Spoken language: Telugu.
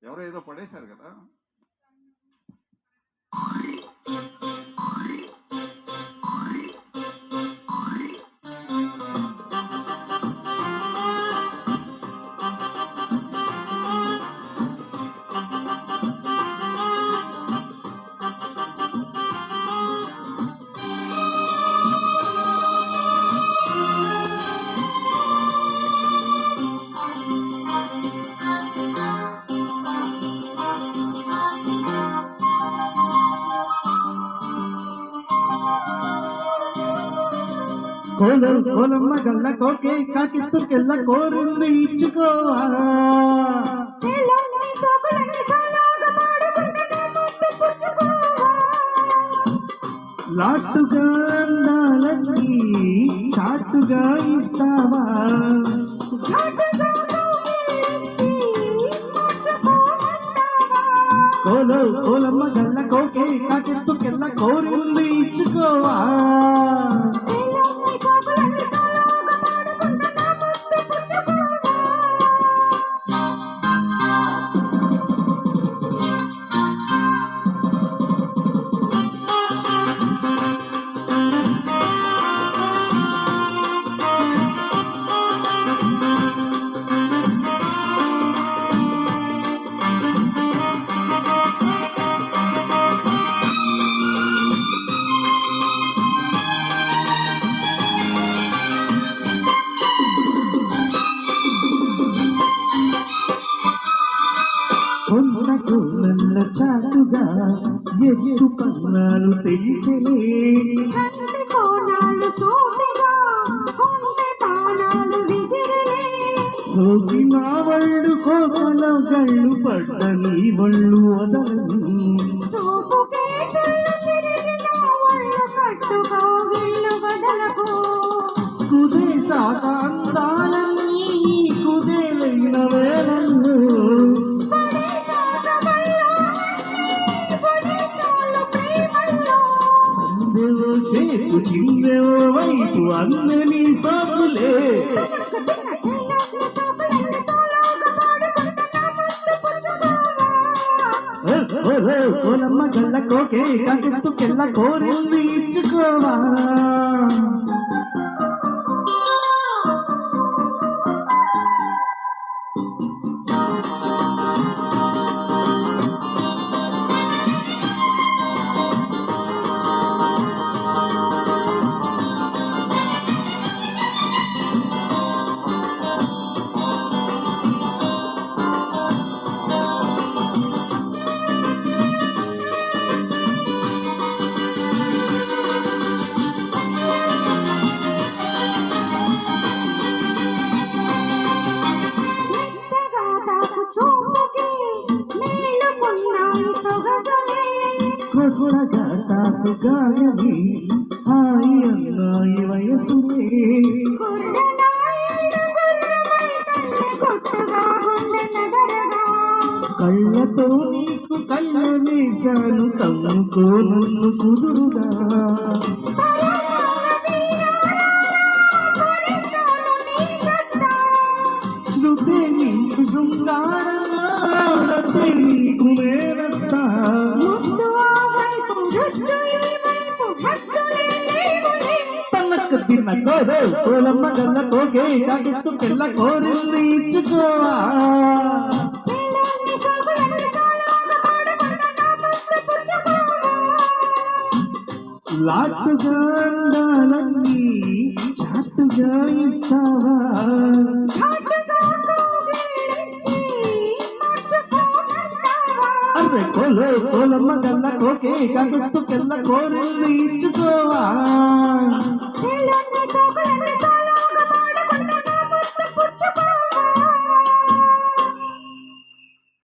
ఎవరో ఏదో పడేశారు కదా. కోలమ్మ గల్ల కోకే కాకిత్తుకెళ్ళ కోరింది ఇచ్చుకోవా లాట్టుగా అందాలన్నీ చాటుగా ఇస్తావా కోలమ్మ గల్ల కోకే కాకిత్తుకెళ్ళ కోరింది ఇచ్చుకోవా కొండకు నల్ల చాటుగా ఎత్తు పన్నాలు తెలిసలే సోకి నా వళ్ళు కోపలో గళ్ళు పడ్డ నీ వళ్ళు వదలను కుదే సాట అందాలన్నీ కుదేలైన వేళల్లో సేపు చిందేవో వైపు అందని సాకులే కోలమ్మ గల్ల కోకే కాకెత్తుకెళ్ళ కోరింది ఇచ్చుకోవా కొత్తగా తాకు గాయని హాయి అన్నాయి వయసునే కళ్ళతో నీకు కళ్ళ వేశాను తమ్ముకో నన్ను కుదురుగా శృతే నీకు శృంగారతే నీకు మేరత్తా తిన్న కోరే కోలమ్మ గల్ల కోకే కాకెత్తుకెళ్ళ కోరింది ఇచ్చుకోవా లాట్టుగా అందాలన్నీ చాటుగా ఇస్తావా అరే కోలమ్మ గల్ల కోకే కాకెత్తుకెళ్ళ కోరింది ఇచ్చుకోవా